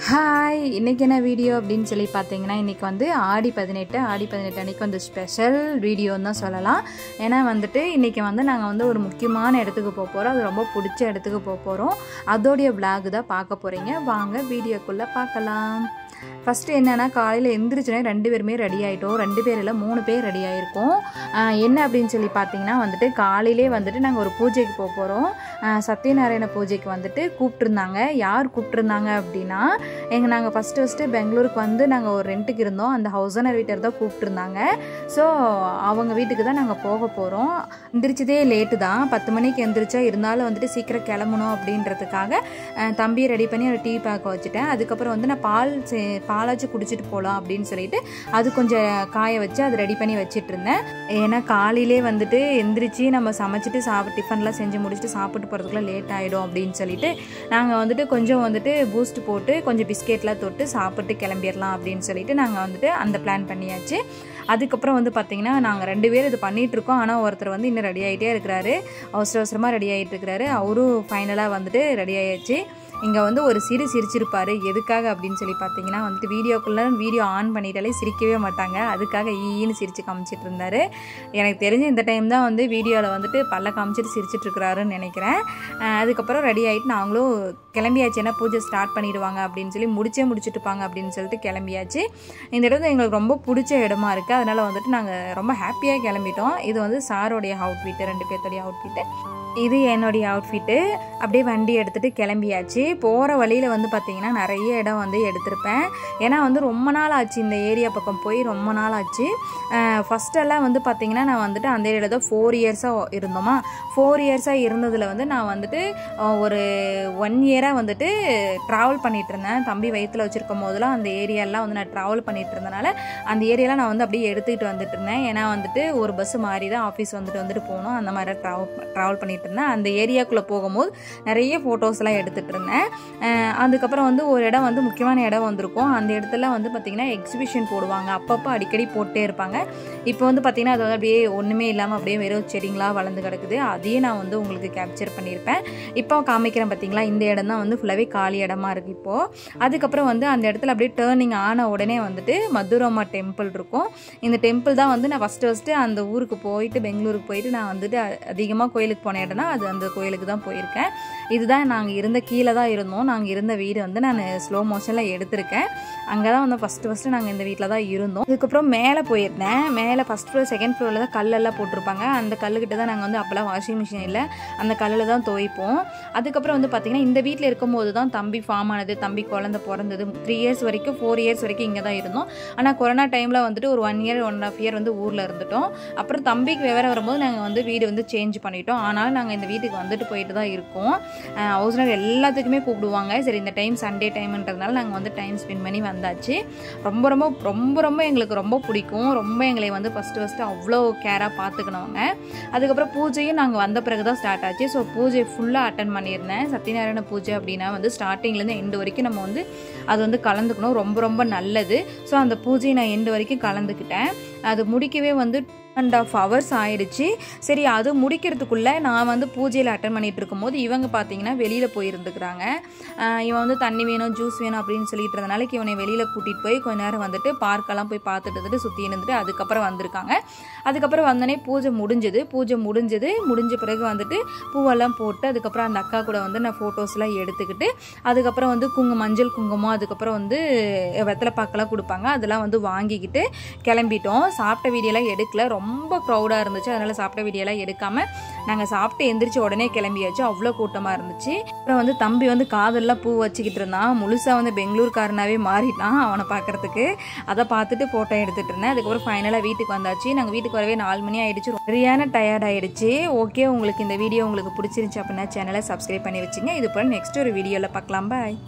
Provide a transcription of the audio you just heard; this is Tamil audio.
ஹாய், இன்றைக்கி என்ன வீடியோ அப்படின்னு சொல்லி பார்த்தீங்கன்னா, இன்றைக்கி வந்து ஆடி 18 அன்றைக்கி வந்து ஸ்பெஷல் வீடியோன்னு தான் சொல்லலாம். ஏன்னா வந்துட்டு இன்றைக்கி வந்து நாங்கள் வந்து ஒரு முக்கியமான இடத்துக்கு போக போகிறோம். அது ரொம்ப பிடிச்ச இடத்துக்கு போக போகிறோம். அதோடைய விளாக் தான் பார்க்க போகிறீங்க. வாங்க வீடியோக்குள்ளே பார்க்கலாம். ஃபஸ்ட்டு என்னென்னா, காலையில் எந்திரிச்சோன்னே 2 பேருமே ரெடி ஆகிட்டோம். 2 பேர் இல்லை 3 பேர் ரெடி ஆகிருக்கோம். என்ன அப்படின்னு சொல்லி பார்த்தீங்கன்னா வந்துட்டு, காலையிலே வந்துட்டு நாங்கள் ஒரு பூஜைக்கு போக போகிறோம். சத்யநாராயண பூஜைக்கு வந்துட்டு கூப்பிட்ருந்தாங்க. யார் கூப்பிட்ருந்தாங்க அப்படின்னா, நாங்கள் ஃபஸ்ட்டு பெங்களூருக்கு வந்து நாங்கள் ஒரு ரெண்ட்டுக்கு இருந்தோம். அந்த ஹவுஸ் ஓனர் வீட்டர் தான் கூப்பிட்ருந்தாங்க. ஸோ அவங்க வீட்டுக்கு தான் நாங்கள் போக போகிறோம். எந்திரிச்சதே லேட்டு தான், 10 மணிக்கு எந்திரிச்சா. இருந்தாலும் வந்துட்டு சீக்கிரம் கிளம்பணும் அப்படின்றதுக்காக தம்பியை ரெடி பண்ணி ஒரு டீ பேக்க வச்சுட்டேன். அதுக்கப்புறம் வந்து நான் பாலாச்சும் குடிச்சிட்டு போகலாம் அப்படின்னு சொல்லிட்டு அது கொஞ்சம் காய வச்சு அது ரெடி பண்ணி வச்சிட்டு இருந்தேன். ஏன்னா காலையிலே வந்துட்டு எந்திரிச்சு நம்ம சமைச்சிட்டு டிஃபன்லாம் செஞ்சு முடிச்சுட்டு சாப்பிட்டு போகிறதுக்குள்ள லேட் ஆகிடும் அப்படின்னு சொல்லிட்டு நாங்கள் வந்துட்டு கொஞ்சம் வந்துட்டு பூஸ்ட் போட்டு கொஞ்சம் பிஸ்கெட்லாம் தொட்டு சாப்பிட்டு கிளம்பிடலாம் அப்படின்னு சொல்லிட்டு நாங்கள் வந்துட்டு அந்த பிளான் பண்ணியாச்சு. அதுக்கப்புறம் வந்து பார்த்திங்கன்னா, நாங்கள் 2 பேர் இது பண்ணிகிட்ருக்கோம். ஆனால் ஒருத்தர் வந்து இன்னும் ரெடி ஆகிட்டே இருக்கிறாரு. அவசரமாக ரெடி ஆகிட்டு இருக்கிறாரு. அவரும் ஃபைனலாக வந்துட்டு ரெடி ஆகிடுச்சு. இங்கே வந்து ஒரு சிரிச்சிருப்பார். எதுக்காக அப்படின்னு சொல்லி பார்த்தீங்கன்னா வந்துட்டு, வீடியோ ஆன் பண்ணிட்டாலே சிரிக்கவே மாட்டாங்க. அதுக்காக ஈன்னு சிரித்து காமிச்சிட்டு இருந்தார். எனக்கு தெரிஞ்ச இந்த டைம் தான் வந்து வீடியோவில் வந்துட்டு பல்ல காமிச்சிட்டு சிரிச்சிட்ருக்கிறாருன்னு நினைக்கிறேன். அதுக்கப்புறம் ரெடி ஆகிட்டு நாங்களும் கிளம்பியாச்சு. ஏன்னா பூஜை ஸ்டார்ட் பண்ணிடுவாங்க அப்படின்னு சொல்லி முடிச்சுட்டுப்பாங்க அப்படின்னு சொல்லிட்டு கிளம்பியாச்சு. இந்த இடம் எங்களுக்கு ரொம்ப பிடிச்ச இடமா இருக்குது. அதனால் வந்துட்டு நாங்கள் ரொம்ப ஹாப்பியாக கிளம்பிட்டோம். இது வந்து சாரோடைய அவுட்ஃபிட்டு, 2 பேர்த்தோடைய அவுட்ஃபிட்டு. இது என்னுடைய அவுட்ஃபிட்டு. அப்படியே வண்டி எடுத்துகிட்டு கிளம்பியாச்சு. போகிற வழியில் வந்து பார்த்திங்கன்னா நிறைய இடம் வந்து எடுத்திருப்பேன். ஏன்னா வந்து ரொம்ப நாள் ஆச்சு இந்த ஏரியா பக்கம் போய், ரொம்ப நாள் ஆச்சு. ஃபஸ்ட்டெல்லாம் வந்து பார்த்திங்கன்னா நான் வந்துட்டு அந்த ஏரியாவில் தான் 4 இயர்ஸாக இருந்தோமா. 4 இயர்ஸாக இருந்ததில் வந்து நான் வந்துட்டு ஒரு 1 இயராக வந்துட்டு ட்ராவல் பண்ணிகிட்டு இருந்தேன். தம்பி வயிற்றில் வச்சுருக்கும் போதெல்லாம் அந்த ஏரியாலாம் வந்து நான் ட்ராவல் பண்ணிகிட்டு இருந்தனால அந்த ஏரியாலாம் நான் வந்து அப்படியே எடுத்துக்கிட்டு வந்துட்டு இருந்தேன். ஏன்னா வந்துட்டு ஒரு பஸ்ஸு மாறி தான் ஆஃபீஸ் வந்துட்டு போகணும். அந்த மாதிரி ட்ராவல் பண்ணிகிட்டு இருந்தேன். அந்த ஏரியாக்குள்ளே போகும்போது நிறைய ஃபோட்டோஸ்லாம் எடுத்துகிட்டு இருந்தேன். அதுக்கப்புறம் வந்து ஒரு இடம் வந்து முக்கியமான இடம் வந்திருக்கும். அந்த இடத்துல வந்து பார்த்திங்கன்னா எக்ஸிபிஷன் போடுவாங்க. அப்பப்போ அடிக்கடி போட்டே இருப்பாங்க. இப்போ வந்து பார்த்திங்கன்னா அது வந்து அப்படியே ஒன்றுமே இல்லாமல் அப்படியே வெறும் செடிங்களாக வளர்ந்து கிடக்குது. அதையே நான் வந்து உங்களுக்கு கேப்சர் பண்ணியிருப்பேன். இப்போ காமிக்கிறேன் பார்த்திங்களா. இந்த இடம் தான் வந்து ஃபுல்லாகவே காலி இடமா இருக்குது இப்போது. அதுக்கப்புறம் வந்து அந்த இடத்துல அப்படியே டேர்னிங் ஆன உடனே வந்துட்டு மதுரம்மா டெம்பிள் இருக்கும். இந்த டெம்பிள் தான் வந்து நான் ஃபஸ்ட்டு அந்த ஊருக்கு போயிட்டு, பெங்களூருக்கு போயிட்டு நான் வந்துட்டு அதிகமாக கோயிலுக்கு போன இடம்னா அது அந்த கோயிலுக்கு தான் போயிருக்கேன். இதுதான் நாங்கள் இருந்த கீழே தான் இருந்தோம். நாங்கள் இருந்த வீடு வந்து நான் ஸ்லோ மோஷனில் எடுத்திருக்கேன். அங்கே தான் வந்து ஃபஸ்ட்டு நாங்கள் இந்த வீட்டில் தான் இருந்தோம். அதுக்கப்புறம் மேலே போயிருந்தேன். மேலே ஃபஸ்ட் ஃப்ளோர் செகண்ட் ஃப்ளோரில் தான் கல்லெல்லாம் போட்டிருப்பாங்க. அந்த கல்லுக்கிட்ட தான் நாங்கள் வந்து அப்போல்லாம் வாஷிங் மிஷின் இல்லை, அந்த கல்லில் தான் துவைப்போம். அதுக்கப்புறம் வந்து பார்த்திங்கன்னா இந்த வீட்டில் இருக்கும்போது தான் தம்பி ஃபார்ம் ஆனது, தம்பி குழந்தை பிறந்தது. 3 இயர்ஸ் வரைக்கும் 4 இயர்ஸ் வரைக்கும் இங்கே தான் இருந்தோம். ஆனால் கொரோனா டைமில் வந்துட்டு ஒரு 1 இயர் 1.5 இயர் வந்து ஊரில் இருந்துட்டோம். அப்புறம் தம்பிக்கு விவரம் வரும்போது நாங்கள் வந்து வீடு வந்து சேஞ்ச் பண்ணிட்டோம். ஆனாலும் நாங்கள் இந்த வீட்டுக்கு வந்துட்டு போயிட்டு தான் இருக்கோம். ஹவுஸ் ஓனர் எல்லாத்துக்குமே கூப்பிடுவாங்க. சரி, இந்த டைம் சண்டே டைம்ன்றதுனால நாங்கள் வந்து டைம் ஸ்பெண்ட் பண்ணி வந்தாச்சு. ரொம்ப எங்களுக்கு ரொம்ப பிடிக்கும். ரொம்ப எங்களை வந்து ஃபஸ்ட்டு அவ்வளோ கேராக பார்த்துக்கணுங்க. அதுக்கப்புறம் பூஜையும் நாங்கள் வந்த பிறகு தான் ஸ்டார்ட் ஆச்சு. ஸோ பூஜை ஃபுல்லாக அட்டன் பண்ணியிருந்தேன். சத்யநாராயண பூஜை அப்படின்னா வந்து ஸ்டார்டிங்லேருந்து எண்டு வரைக்கும் நம்ம வந்து அது வந்து கலந்துக்கணும். ரொம்ப நல்லது. ஸோ அந்த பூஜையை நான் எண்டு வரைக்கும் கலந்துக்கிட்டேன். அது முடிக்கவே வந்து 1.5 hours ஆயிடுச்சு. சரி, அது முடிக்கிறதுக்குள்ளே நான் வந்து பூஜையில் அட்டன் பண்ணிகிட்டு இருக்கும்போது இவங்க பார்த்தீங்கன்னா வெளியில் போயிருந்துக்கிறாங்க. இவன் வந்து தண்ணி வேணும், ஜூஸ் வேணும் அப்படின்னு சொல்லிட்டு இருந்தனால இவனை வெளியில் கூட்டிகிட்டு போய் கொஞ்ச நேரம் வந்துட்டு பார்க்கெல்லாம் போய் பார்த்துட்டு சுற்றி இருந்துட்டு அதுக்கப்புறம் வந்திருக்காங்க. அதுக்கப்புறம் வந்தோடனே பூஜை முடிஞ்ச பிறகு வந்துட்டு பூவெல்லாம் போட்டு அதுக்கப்புறம் அந்த அக்கா கூட வந்து நான் ஃபோட்டோஸ்லாம் எடுத்துக்கிட்டு அதுக்கப்புறம் வந்து மஞ்சள் குங்குமம், அதுக்கப்புறம் வந்து வெத்தலை பாக்கெல்லாம் கொடுப்பாங்க. அதெல்லாம் வந்து வாங்கிக்கிட்டு கிளம்பிட்டோம். சாப்பிட்ட வீடியோலாம் எடுக்கல, ரொம்ப க்ரௌடாக இருந்துச்சு. அதனால் சாப்பிட்ட வீடியோலாம் எடுக்காமல் நாங்கள் சாப்பிட்டு எந்திரிச்சு உடனே கிளம்பியாச்சு. அவ்வளோ கூட்டமாக இருந்துச்சு. அப்புறம் வந்து தம்பி வந்து காதெல்லாம் பூ வச்சுக்கிட்டு இருந்தான். முழுசாக வந்து பெங்களூர்காரனாகவே மாறிட்டான் அவனை பார்க்குறதுக்கு. அதை பார்த்துட்டு ஃபோட்டோ எடுத்துகிட்டு இருந்தேன். அதுக்கப்புறம் ஃபைனலாக வீட்டுக்கு வந்தாச்சு. நாங்கள் வீட்டுக்கு வரவே 4 மணி ஆகிடுச்சு. சரியான டயர்ட் ஆகிடுச்சு. ஓகே, உங்களுக்கு இந்த வீடியோ உங்களுக்கு பிடிச்சிருந்துச்சு அப்படின்னா சேனலை சப்ஸ்கிரைப் பண்ணி வச்சுங்க. இது போல் நெக்ஸ்ட் ஒரு வீடியோவில் பார்க்கலாம். பாய்.